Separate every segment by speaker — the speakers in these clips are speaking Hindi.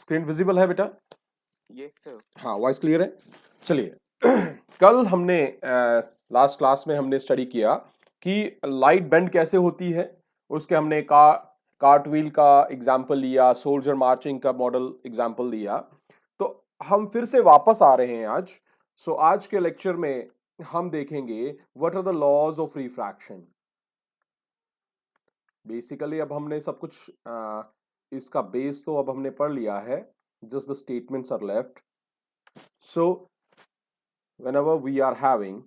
Speaker 1: स्क्रीन विजिबल है बेटा?
Speaker 2: Yes sir.
Speaker 1: हाँ, वॉइस क्लियर है। चलिए कल हमने लास्ट क्लास में हमने स्टडी किया कि लाइट बेंड कैसे होती है। उसके हमने कार्ट व्हील का एग्जाम्पल लिया, सोल्जर मार्चिंग का मॉडल एग्जाम्पल लिया। तो हम फिर से वापस आ रहे हैं आज। आज के लेक्चर में हम देखेंगे what are the laws of refraction. Basically अब हमने सब कुछ इसका बेस तो अब हमने पढ़ लिया है, just the statements are left. So whenever we are having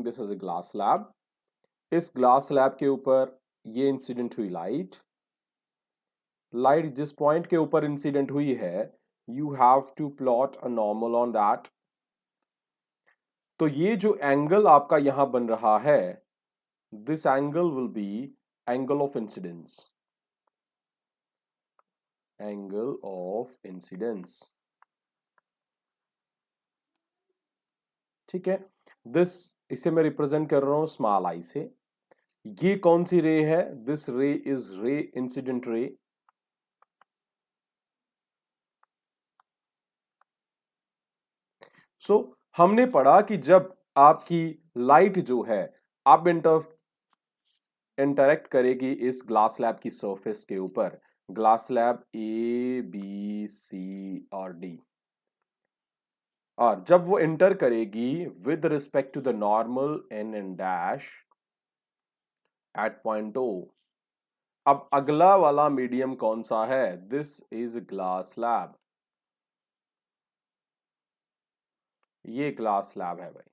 Speaker 1: this as a glass slab, इस ग्लास स्लैब के ऊपर ये इंसिडेंट हुई लाइट जिस पॉइंट के ऊपर इंसिडेंट हुई है, you have to plot a normal on that. तो ये जो एंगल आपका यहां बन रहा है, this angle will be angle of incidence, angle of incidence. ठीक है, इसे मैं रिप्रेजेंट कर रहा हूं स्मॉल आई से। ये कौन सी रे है? दिस रे इज रे इंसिडेंट रे। हमने पढ़ा कि जब आपकी लाइट जो है अब इंटरेक्ट करेगी इस ग्लास स्लैब की सरफेस के ऊपर, glass slab A B C और डी, और जब वो इंटर करेगी with respect to the normal N and dash at point O. अब अगला वाला मीडियम कौन सा है? This is glass slab. ये ग्लास स्लैब है भाई।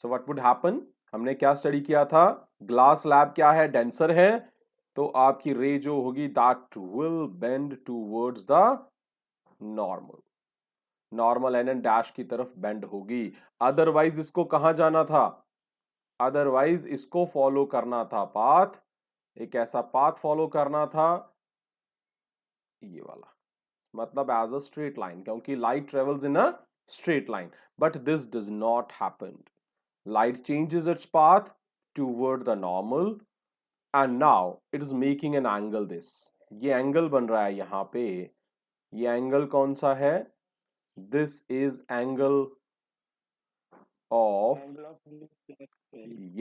Speaker 1: So what would happen? हमने क्या स्टडी किया था? ग्लास स्लैब क्या है? डेंसर है, तो आपकी रे जो होगी that will bend towards the normal, normal N and dash की तरफ बेंड होगी। अदरवाइज इसको कहां जाना था? अदरवाइज इसको फॉलो करना था पाथ, एक ऐसा पाथ फॉलो करना था, ये वाला, मतलब एज अ स्ट्रेट लाइन, क्योंकि light travels in a straight line. But this does not happen. Light changes its path toward the normal and now it is making an angle this. ये एंगल बन रहा है यहां पे। ये एंगल कौन सा है? This is angle of,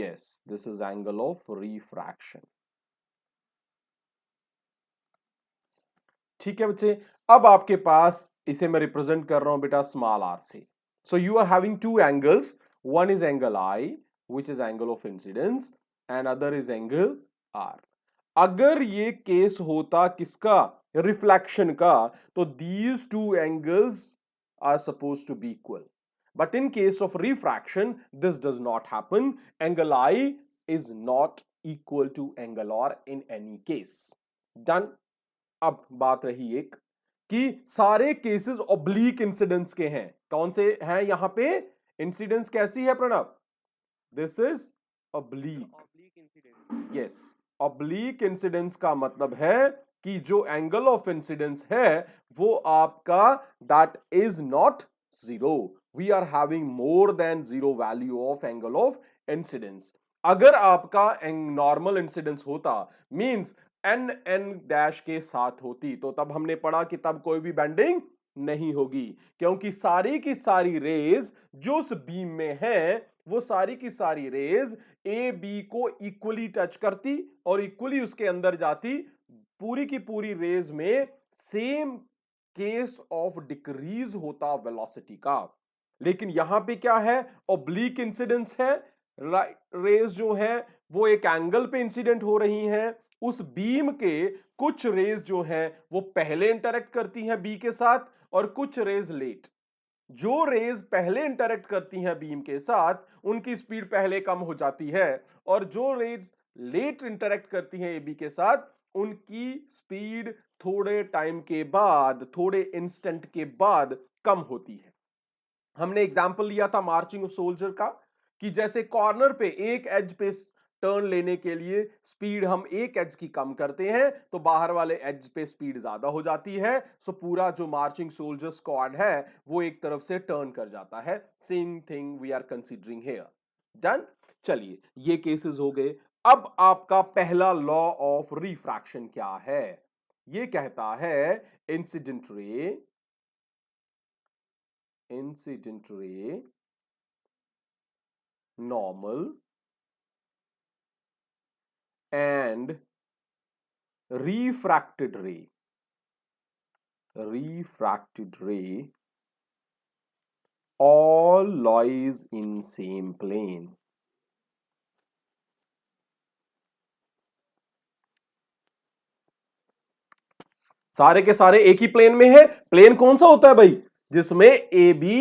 Speaker 1: yes, this is angle of refraction. ठीक है बच्चे, अब आपके पास इसे मैं रिप्रेजेंट कर रहा हूं बेटा स्मॉल आर से। So you are having two angles, one is angle I which is angle of incidence and other is angle R. अगर ये केस होता किसका? रिफ्लेक्शन का, तो these two angles are supposed to be equal, but in case of refraction this does not happen. Angle I is not equal to angle R in any case. Done. अब बात रही एक कि सारे केसेस ऑब्लीक इंसिडेंस के हैं। कौन से हैं यहां पे? इंसिडेंस कैसी है Pranav? This is oblique. Yes, oblique incidence का मतलब है कि जो एंगल ऑफ इंसिडेंस है वो आपका that is not zero. We are having more than zero value of angle of incidence. अगर आपका नॉर्मल इंसिडेंस होता, मींस एन एन डैश के साथ होती, तो तब हमने पढ़ा कि तब कोई भी बेंडिंग नहीं होगी, क्योंकि सारी की सारी रेज जो उस बीम में है वो सारी की सारी रेज ए बी को इक्वली टच करती और इक्वली उसके अंदर जाती। पूरी की पूरी रेज में सेम केस ऑफ डिक्रीज होता वेलोसिटी का। लेकिन यहां पे क्या है? ऑब्लीक इंसिडेंस है। रेज जो है वो एक एंगल पे इंसिडेंट हो रही हैं। उस बीम के कुछ रेज जो है वो पहले इंटरेक्ट करती हैं बी के साथ और कुछ रेज लेट। जो रेज पहले इंटरेक्ट करती हैं बीम के साथ उनकी स्पीड पहले कम हो जाती है, और जो रेज लेट इंटरेक्ट करती हैं एबी के साथ उनकी स्पीड थोड़े टाइम के बाद, थोड़े इंस्टेंट के बाद कम होती है। हमने एग्जांपल लिया था मार्चिंग ऑफ सोल्जर का, कि जैसे कॉर्नर पे एक एज पे टर्न लेने के लिए स्पीड हम एक एज की कम करते हैं तो बाहर वाले एज पे स्पीड ज्यादा हो जाती है। सो पूरा जो मार्चिंग सोल्जर स्क्वाड है वो एक तरफ से टर्न कर जाता है। Same thing we are considering here. Done. चलिए ये केसेस हो गए। अब आपका पहला लॉ ऑफ रिफ्रैक्शन क्या है? ये कहता है incident ray normal and refracted ray all lies in same plane। सारे के सारे एक ही प्लेन में है। प्लेन कौन सा होता है भाई? जिसमें A B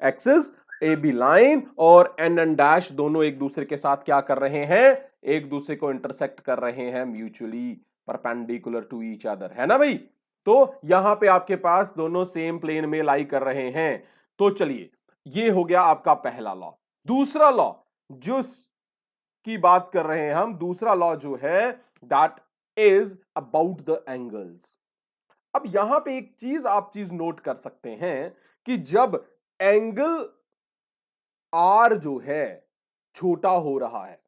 Speaker 1: axis, A B line और एन एन डैश दोनों एक दूसरे के साथ क्या कर रहे हैं? एक दूसरे को इंटरसेक्ट कर रहे हैं, mutually perpendicular to each other, है ना भाई? तो यहां पे आपके पास दोनों सेम प्लेन में लाई कर रहे हैं। तो चलिए ये हो गया आपका पहला लॉ। दूसरा लॉ जो की बात कर रहे हैं हम, दूसरा लॉ जो है that is about the angles. अब यहां पे एक चीज आप नोट कर सकते हैं कि जब एंगल आर जो है छोटा हो रहा है,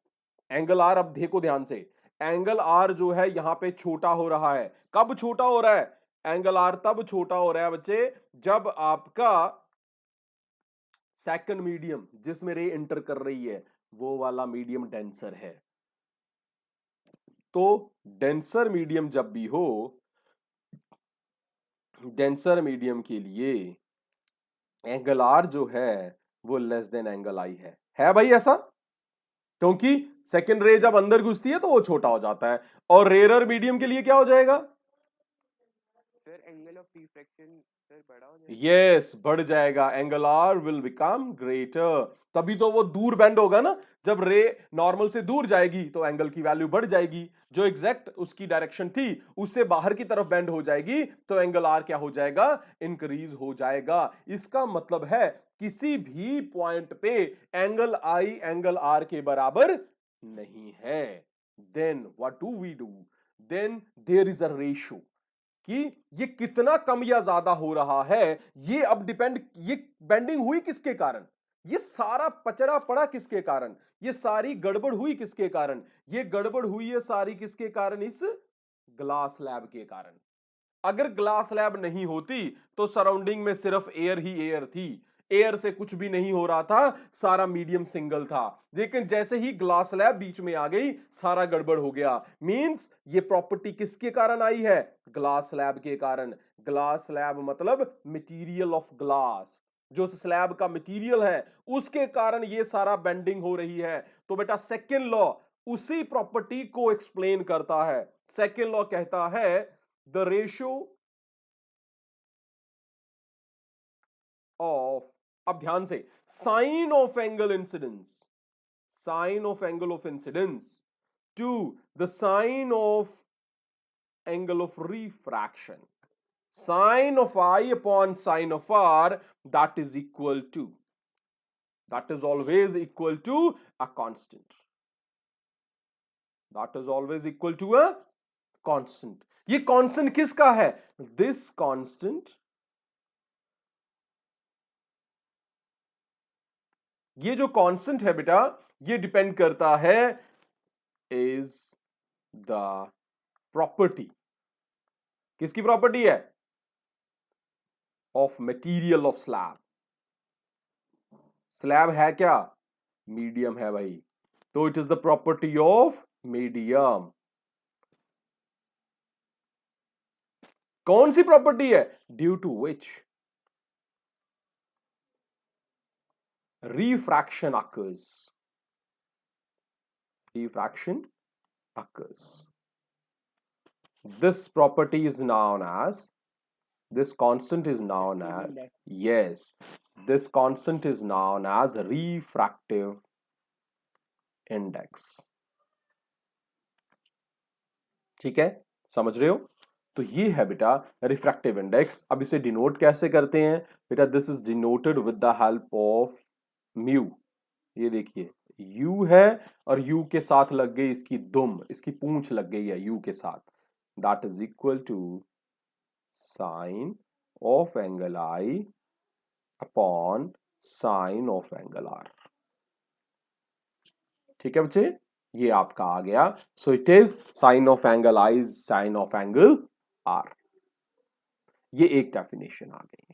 Speaker 1: एंगल आर, अब देखो ध्यान से, एंगल आर जो है यहां पे छोटा हो रहा है। कब छोटा हो रहा है? एंगल आर तब छोटा हो रहा है बच्चे जब आपका सेकंड मीडियम जिसमें रे इंटर कर रही है वो वाला मीडियम डेंसर है। तो डेंसर मीडियम जब भी हो, डेंसर मीडियम के लिए एंगल आर जो है वो लेस देन एंगल आई है भाई ऐसा? क्योंकि सेकेंड रे जब अंदर घुसती है तो वो छोटा हो जाता है। और रेयर मीडियम के लिए क्या हो जाएगा?
Speaker 2: Sir angle of refraction sir बड़ा हो जाएगा।
Speaker 1: यस, बढ़ जाएगा। Angle R will become greater. तभी तो वो दूर बेंड होगा ना। जब रे नॉर्मल से दूर जाएगी तो एंगल की वैल्यू बढ़ जाएगी, जो एग्जैक्ट उसकी डायरेक्शन थी उससे बाहर की तरफ बेंड हो जाएगी तो एंगल आर क्या हो जाएगा? इंक्रीज हो जाएगा। इसका मतलब है किसी भी पॉइंट पे एंगल आई एंगल आर के बराबर नहीं है। Then what do we do? Then there is a ratio कि ये कितना कम या ज्यादा हो रहा है। ये अब डिपेंड, ये बेंडिंग हुई किसके कारण? ये सारा पचड़ा पड़ा किसके कारण? ये सारी गड़बड़ हुई किसके कारण? ये गड़बड़ हुई है सारी किसके कारण? इस ग्लास स्लैब के कारण। अगर ग्लास स्लैब नहीं होती तो सराउंडिंग में सिर्फ एयर ही एयर थी, एयर से कुछ भी नहीं हो रहा था, सारा मीडियम सिंगल था। लेकिन जैसे ही ग्लास स्लैब बीच में आ गई सारा गड़बड़ हो गया। मींस ये प्रॉपर्टी किसके कारण आई है? ग्लास स्लैब के कारण। ग्लास स्लैब मतलब मटेरियल ऑफ ग्लास, जो स्लैब का मटेरियल है उसके कारण ये सारा बेंडिंग हो रही है। तो बेटा सेकेंड लॉ उसी प्रॉपर्टी को एक्सप्लेन करता है। सेकेंड लॉ कहता है the ratio of, अब ध्यान से, sine of angle incidence, sine of angle of incidence to the sine of angle of refraction, sine of I upon sine of R, that is equal to, that is always equal to a constant, that is always equal to a constant। ये कांस्टेंट किसका है? दिस कांस्टेंट, ये जो कांस्टेंट है बेटा ये डिपेंड करता है इज द प्रॉपर्टी, किसकी प्रॉपर्टी है? Of material of slab. Slab है क्या? मीडियम है भाई, तो it is the property of medium. कौन सी प्रॉपर्टी है? Due to which refraction occurs, refraction occurs। This property is known as, this constant is known as, yes, this constant is known as refractive index। ठीक है, समझ रहे हो? तो ये है बेटा रिफ्रैक्टिव इंडेक्स। अब इसे डिनोट कैसे करते हैं बेटा? This is denoted with the help of mu. ये देखिए u है और u के साथ लग गई इसकी दुम, इसकी पूंछ लग गई है u के साथ। That is equal to sine of angle I upon sine of angle R। ठीक है बच्चे, ये आपका आ गया। So it is sine of angle I is sine of angle R. ये एक डेफिनेशन आ गई।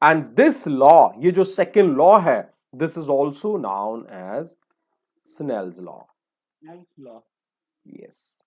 Speaker 1: एंड दिस लॉ, ये जो सेकेंड लॉ है, this is also known as Snell's law. Yes,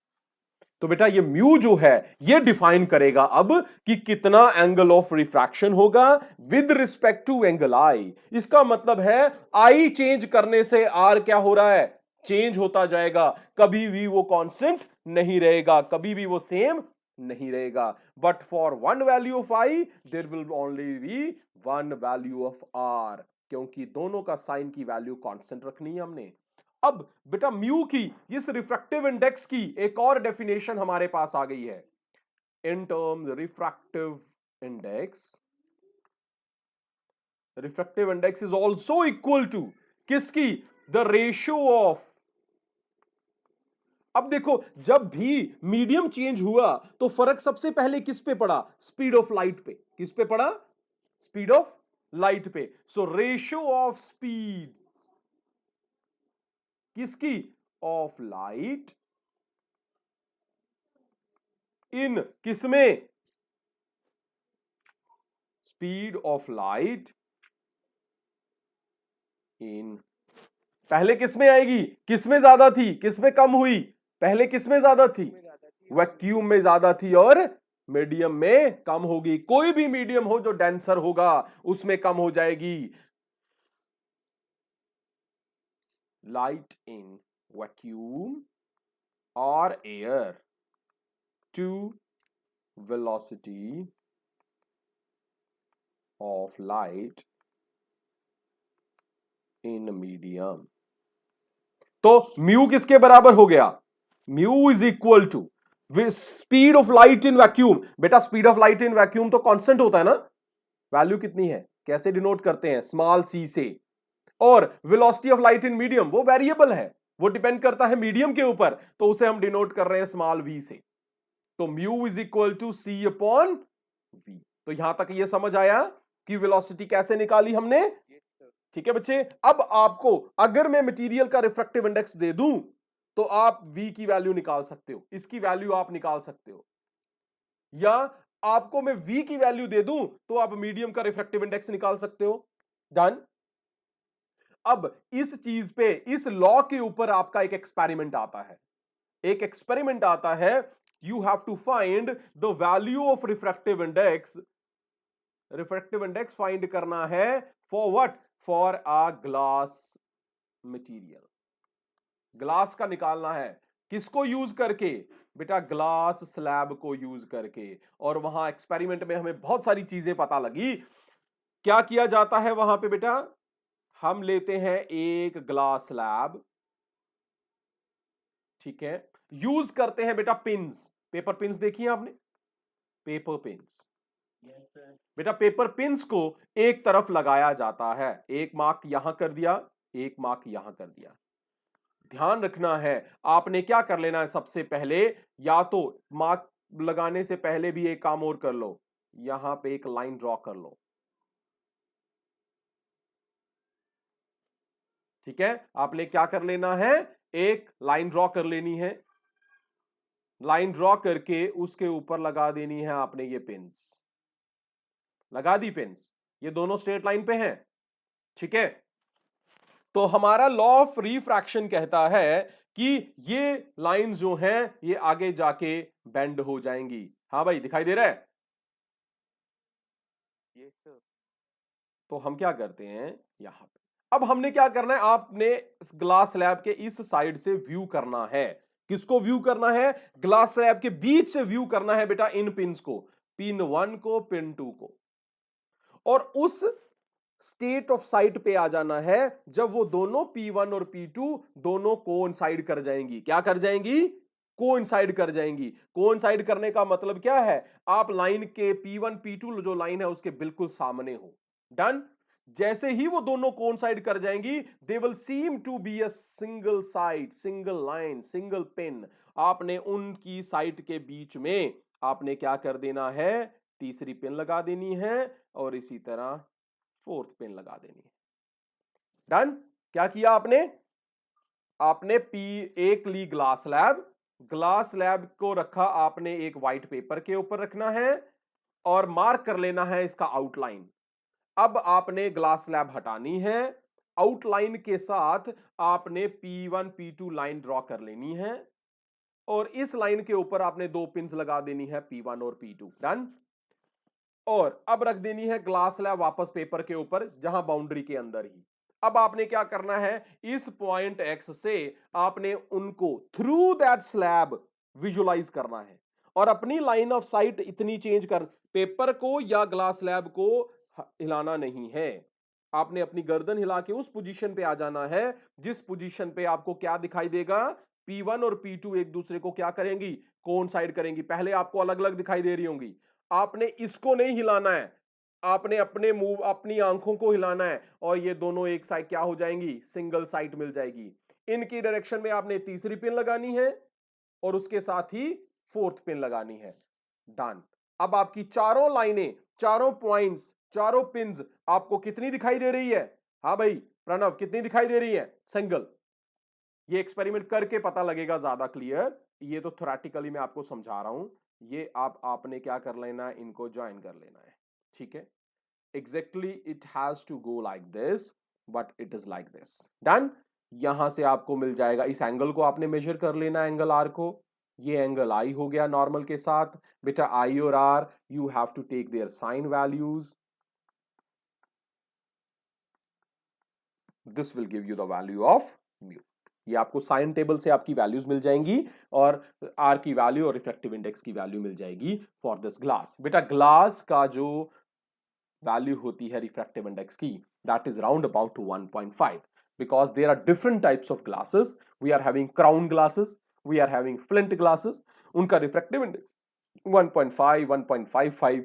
Speaker 1: तो बेटा ये म्यू जो है ये डिफाइन करेगा अब कि कितना एंगल ऑफ रिफ्रैक्शन होगा विद रिस्पेक्ट टू एंगल आई। इसका मतलब है आई चेंज करने से आर क्या हो रहा है, चेंज होता जाएगा, कभी भी वो कांस्टेंट नहीं रहेगा, कभी भी वो सेम नहीं रहेगा। But for one value of I there will only be one value of R, क्योंकि दोनों का साइन की वैल्यू कांस्टेंट रखनी है हमने। अब बेटा म्यू की इस रिफ्रैक्टिव इंडेक्स की एक और डेफिनेशन हमारे पास आ गई है। In terms refractive index is also equal to किसकी, द रेशियो ऑफ। अब देखो जब भी मीडियम चेंज हुआ तो फर्क सबसे पहले किस पे पड़ा, स्पीड ऑफ लाइट पे। किस पे पड़ा, स्पीड ऑफ लाइट पे। सो रेशियो ऑफ स्पीड किसकी, ऑफ लाइट इन किसमें, स्पीड ऑफ लाइट इन, पहले किसमें आएगी, किसमें ज्यादा थी किसमें कम हुई, पहले किसमें ज्यादा थी,
Speaker 2: में ज्यादा थी,
Speaker 1: वैक्यूम में ज्यादा थी और मीडियम में कम होगी। कोई भी मीडियम हो जो डेंसर होगा उसमें कम हो जाएगी। लाइट इन वैक्यूम और air to velocity of light in medium. तो म्यू किसके बराबर हो गया, mu is equal to speed of light in vacuum. बेटा speed of light in vacuum तो कांस्टेंट होता है ना, वैल्यू कितनी है, कैसे डिनोट करते हैं, स्मॉल सी से। और velocity of light in medium वो वेरिएबल है, वो डिपेंड करता है मीडियम के ऊपर, तो उसे हम डिनोट कर रहे हैं स्मॉल वी से। तो mu is equal to C upon V. तो यहां तक ये समझ आया कि वेलोसिटी कैसे निकाली हमने।
Speaker 2: yes sir,
Speaker 1: ठीक है बच्चे, अब आपको अगर मैं मटेरियल का रिफ्रैक्टिव इंडेक्स दे दूं तो आप v की वैल्यू निकाल सकते हो, इसकी वैल्यू आप निकाल सकते हो, या आपको मैं v की वैल्यू दे दूं तो आप मीडियम का रिफ्रैक्टिव इंडेक्स निकाल सकते हो। डन। अब इस चीज पे, इस लॉ के ऊपर आपका एक एक्सपेरिमेंट आता है, एक एक्सपेरिमेंट आता है। You have to find the value of refractive index. Refractive index find करना है for what, for a glass material. Glass का निकालना है, किसको यूज करके, बेटा ग्लास स्लैब को यूज करके। और वहां एक्सपेरिमेंट में हमें बहुत सारी चीजें पता लगी। क्या किया जाता है वहां पे बेटा, हम लेते हैं एक ग्लास स्लैब, ठीक है, यूज करते हैं बेटा पिंस, पेपर पिंस देखी है आपने, पेपर पिंस। बेटा पेपर पिंस को एक तरफ लगाया जाता है, एक मार्क यहां कर दिया, एक मार्क यहां कर दिया। ध्यान रखना है, आपने क्या कर लेना है सबसे पहले, या तो मार्क लगाने से पहले भी एक काम और कर लो, यहां पे एक लाइन ड्रॉ कर लो। ठीक है, आपने क्या कर लेना है, एक लाइन ड्रॉ कर लेनी है, लाइन ड्रॉ करके उसके ऊपर लगा देनी है आपने ये पिंस, लगा दी पिंस, ये दोनों स्ट्रेट लाइन पे हैं। ठीक है, तो हमारा लॉ ऑफ रिफ्रैक्शन कहता है कि ये लाइंस जो हैं ये आगे जाके बेंड हो जाएंगी। हाँ भाई दिखाई दे रहा है।
Speaker 2: yes sir,
Speaker 1: तो हम क्या करते हैं यहां पे, अब हमने क्या करना है, आपने ग्लास स्लैब के इस साइड से व्यू करना है। किसको व्यू करना है, ग्लास स्लैब के बीच से व्यू करना है बेटा इन पिंस को, पिन 1 को पिन 2 को। और उस स्टेट ऑफ साइट पे आ जाना है जब वो दोनों P1 और P2 दोनों कोइंसाइड कर जाएंगी। क्या कर जाएंगी, कोइंसाइड कर जाएंगी। कोइंसाइड करने का मतलब क्या है, आप लाइन के P1 P2 जो लाइन है उसके बिल्कुल सामने हो। डन। जैसे ही वो दोनों कोइंसाइड कर जाएंगी, they will seem to be a single side, single line, single pin. आपने उनकी साइट के बीच में आपने क्या कर देना है, तीसरी पिन लगा देनी है और इसी तरह फोर्थ पिन लगा देनी है। डन। क्या किया आपने, आपने एक ली ग्लास स्लैब, ग्लास स्लैब को रखा आपने एक व्हाइट पेपर के ऊपर रखना है और मार्क कर लेना है इसका आउटलाइन। अब आपने ग्लास स्लैब हटानी है, आउटलाइन के साथ आपने P1 P2 लाइन ड्रॉ कर लेनी है और इस लाइन के ऊपर आपने दो पिंस लगा देनी है P1 और P2। डन। और अब रख देनी है ग्लास स्लैब वापस पेपर के ऊपर जहां बाउंड्री के अंदर ही। अब आपने क्या करना है, इस पॉइंट X से आपने उनको थ्रू दैट स्लैब विजुलाइज करना है और अपनी लाइन ऑफ साइट इतनी चेंज कर, पेपर को या ग्लास स्लैब को हिलाना नहीं है। आपने अपनी गर्दन हिला के उस पोजीशन पे आ जाना है जिस पोजीशन पे आपको क्या दिखाई देगा, P1 और P2 एक दूसरे को क्या करेंगी, कोइंसाइड करेंगी। पहले आपको अलग अलग दिखाई दे रही होंगी, आपने इसको नहीं हिलाना है, आपने अपने मुंह अपनी आंखों को हिलाना है और ये दोनों एक साइड क्या हो जाएंगी, सिंगल साइड मिल जाएगी। इनकी डायरेक्शन में आपने तीसरी पिन लगानी है और उसके साथ ही फोर्थ पिन लगानी है। डन। अब आपकी चारों लाइनें, चारों पॉइंट्स, चारों पिन्स आपको कितनी दिखाई दे रही है? हाँ भाई प्रणव, कितनी दिखाई दे रही है? सिंगल। ये एक्सपेरिमेंट करके पता लगेगा ज्यादा क्लियर, ये तो थ्योरेटिकली मैं आपको समझा रहा हूं। ये आपने क्या कर लेना है, इनको ज्वाइन कर लेना है। ठीक है, exactly it has to go like this, but it is like this. Done. यहां से आपको मिल जाएगा, इस एंगल को आपने मेजर कर लेना, एंगल आर को। ये एंगल आई हो गया नॉर्मल के साथ। बेटा आई और R you have to take their sine values, this will give you the value of mu. ये आपको साइन टेबल से आपकी वैल्यूज मिल जाएंगी और आर की वैल्यू और रिफ्रैक्टिव इंडेक्स की वैल्यू मिल जाएगी फॉर दिस ग्लास। बेटा ग्लास का जो वैल्यू होती है रिफ्रैक्टिव इंडेक्स की, that is round about to 1.5 because there are different types of glasses. We are having crown glasses, we are having flint glasses. उनका रिफ्रैक्टिव इंडेक्स 1.5, 1.55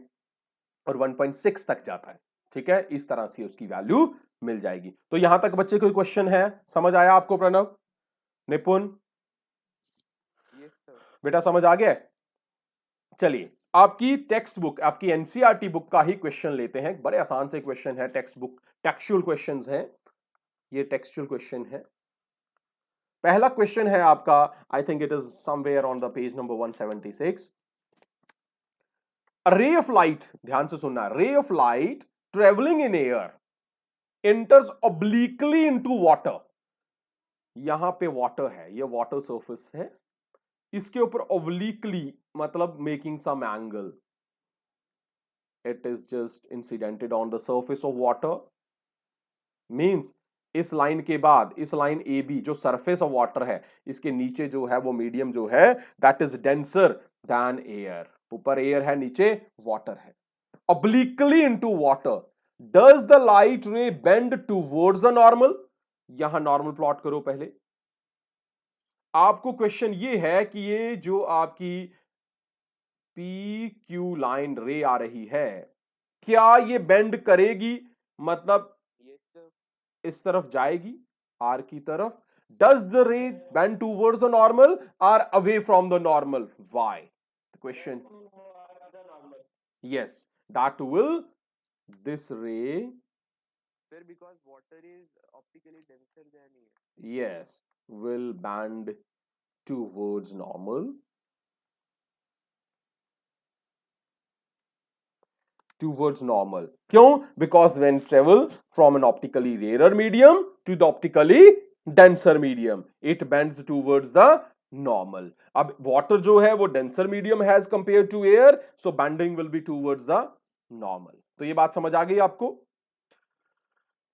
Speaker 1: और 1.6 तक जाता है। ठीक है, इस तरह से उसकी वैल्यू मिल जाएगी। तो यहां तक बच्चे कोई क्वेश्चन है? समझ आया आपको प्रणव, निपुण?
Speaker 2: Yes sir.
Speaker 1: बेटा समझ आ गया? चलिए आपकी टेक्स्ट बुक, आपकी एनसीईआरटी बुक का ही क्वेश्चन लेते हैं। बड़े आसान से क्वेश्चन है, टेक्स्ट बुक टेक्सचुअल क्वेश्चंस हैं, ये टेक्सचुअल क्वेश्चन है। पहला क्वेश्चन है आपका, I think it is somewhere on the page number 176। A ray of light, ध्यान से सुनना, ray of light traveling in air enters obliquely into water। यहां पे वाटर है, ये वाटर सरफेस है, इसके ऊपर obliquely मतलब making some angle, it is just incidented on the surface of water. Means इस लाइन के बाद इस लाइन ए बी जो सरफेस ऑफ वाटर है, इसके नीचे जो है वो मीडियम जो है that is denser than air. ऊपर एयर है, नीचे वाटर है। obliquely into water, does the light ray bend towards the normal? यहां नॉर्मल प्लॉट करो पहले। आपको क्वेश्चन ये है कि ये जो आपकी पी क्यू लाइन रे आ रही है, क्या ये बेंड करेगी, मतलब
Speaker 2: यस सर।
Speaker 1: इस तरफ जाएगी आर की तरफ? Does the ray bend towards the normal और away from the normal? Why? The question, yes, that will, this ray,
Speaker 2: Sir, because water is optically denser than air.
Speaker 1: yes, will bend towards normal, towards normal. क्यों? Because when travel from an optically rarer medium to the optically denser medium, it bends towards the normal. अब water जो है वो denser medium has compared to air, so bending will be towards the normal. तो ये बात समझ आ गई आपको?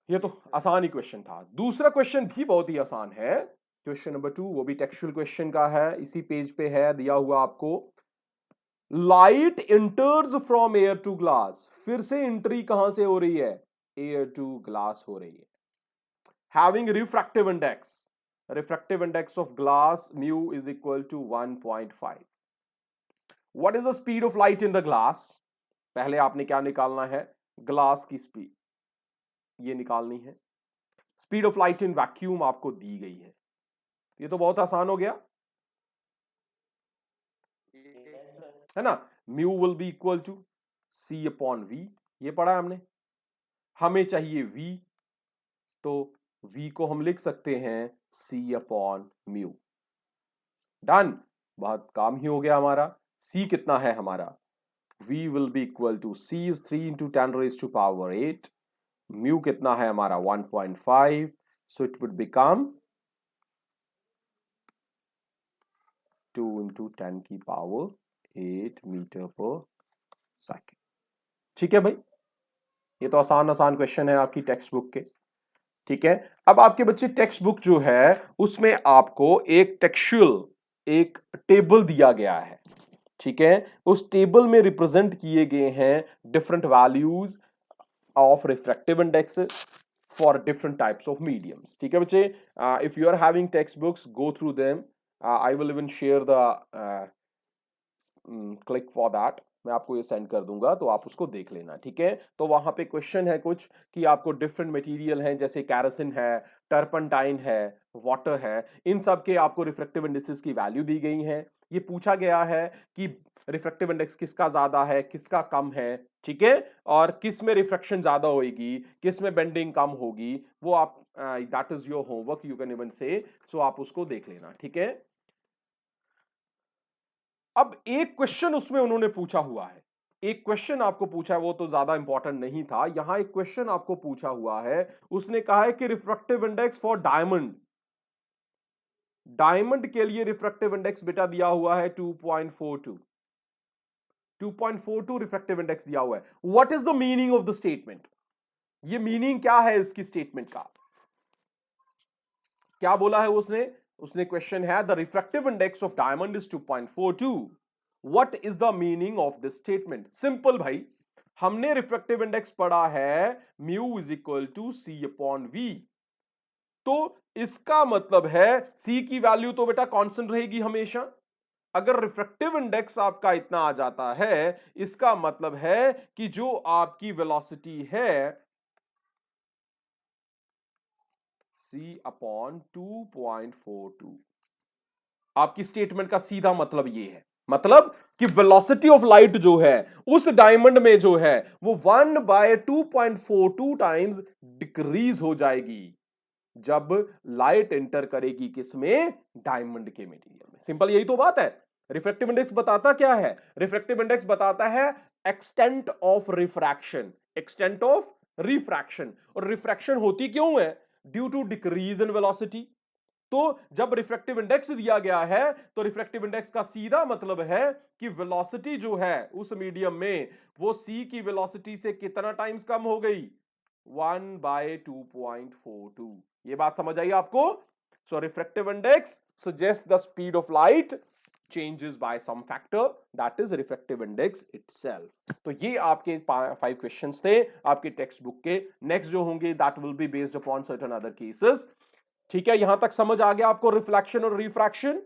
Speaker 1: ये तो आसान ही क्वेश्चन था। दूसरा क्वेश्चन भी बहुत ही आसान है, क्वेश्चन नंबर 2, वो भी टेक्सचुअल क्वेश्चन का है, इसी पेज पे है, दिया हुआ आपको। Light enters from air to glass, फिर से एंट्री कहां से हो रही है? एयर टू ग्लास हो रही है। Having refractive index, refractive index of glass mu is equal to 1.5। What is the speed of light in the glass? पहले आपने क्या निकालना है? ग्लास की स्पीड ये निकालनी है। Speed of light in vacuum आपको दी गई है। ये तो बहुत आसान हो गया है ना। Mu will be equal to C/V, ये पढ़ा हमने। हमें चाहिए V, तो v को हम लिख सकते हैं c अपॉन म्यू। डन, बहुत काम ही हो गया हमारा। c कितना है हमारा, v will be equal to c is 3 into 10 raised to power 8, mu कितना है हमारा 1.5, so it would become 2 into 10 की पावर 8 मीटर पर सेकेंड। ठीक है भाई, ये तो आसान आसान क्वेश्चन है आपकी टेक्स्ट बुक के। ठीक है, अब आपके बच्चे टेक्स्ट बुक जो है उसमें आपको एक टेक्सचुअल एक टेबल दिया गया है। ठीक है, उस टेबल में रिप्रेजेंट किए गए हैं different values of refractive index for different types of mediums. ठीक है बच्चे, if you are having text books go through them, I will even share the click for that, मैं आपको ये सेंड कर दूंगा तो आप उसको देख लेना। ठीक है, तो वहां पे क्वेश्चन है कुछ कि आपको डिफरेंट मटेरियल हैं जैसे कैरोसिन है, टर्पंटाइन है, वाटर है, इन सब के आपको रिफ्रैक्टिव इंडेक्सेस की वैल्यू दी गई है। ये पूछा गया है कि रिफ्रैक्टिव इंडेक्स किसका ज्यादा है किसका कम है। ठीक है, और किस में रिफ्रैक्शन ज्यादा होगी किस में बेंडिंग कम होगी, वो आप that is your homework, you can even से, सो आप उसको देख लेना। ठीक है, अब एक क्वेश्चन उसमें उन्होंने पूछा हुआ है, एक क्वेश्चन आपको पूछा है, वो तो ज्यादा इंपॉर्टेंट नहीं था। यहां एक क्वेश्चन आपको पूछा हुआ है, उसने कहा है कि refractive index for diamond, diamond के लिए रिफ्रैक्टिव इंडेक्स बेटा दिया हुआ है 2.42, 2.42 रिफ्रैक्टिव इंडेक्स दिया हुआ है। What is the meaning of the statement, ये मीनिंग क्या है इसकी स्टेटमेंट का, क्या बोला है उसने, उसने क्वेश्चन है the refractive index of diamond is 2.42, what is the meaning of this statement. Simple भाई, हमने रिफ्रैक्टिव इंडेक्स पढ़ा है mu is equal to C upon V, तो इसका मतलब है सी की वैल्यू तो बेटा कांस्टेंट रहेगी हमेशा। अगर रिफ्रैक्टिव इंडेक्स आपका इतना आ जाता है, इसका मतलब है कि जो आपकी वेलोसिटी है c अपॉन 2.42, आपकी स्टेटमेंट का सीधा मतलब ये है, मतलब कि वेलोसिटी ऑफ लाइट जो है उस डायमंड में जो है वो 1/2.42 टाइम्स डिक्रीज हो जाएगी जब लाइट एंटर करेगी किसमें, डायमंड के मटेरियल में। सिंपल यही तो बात है। रिफ्रैक्टिव इंडेक्स बताता क्या है, रिफ्रैक्टिव इंडेक्स बताता है extent of refraction, extent of refraction, और रिफ्रैक्शन होती क्यों है, due to decrease in velocity. तो जब रिफ्रैक्टिव इंडेक्स दिया गया है तो रिफ्रैक्टिव इंडेक्स का सीधा मतलब है कि वेलोसिटी जो है उस मीडियम में वो c की वेलोसिटी से कितना टाइम्स कम हो गई, 1/2.42। ये बात समझ आई आपको। So refractive index suggest the speed of light changes by some factor, that is refractive index itself। तो ये आपके 5 क्वेश्चंस थे आपके टेक्स्ट बुक के। नेक्स्ट जो होंगे that will be based upon certain other cases। ठीक है, यहां तक समझ आ गया आपको रिफ्लेक्शन और रिफ्रैक्शन।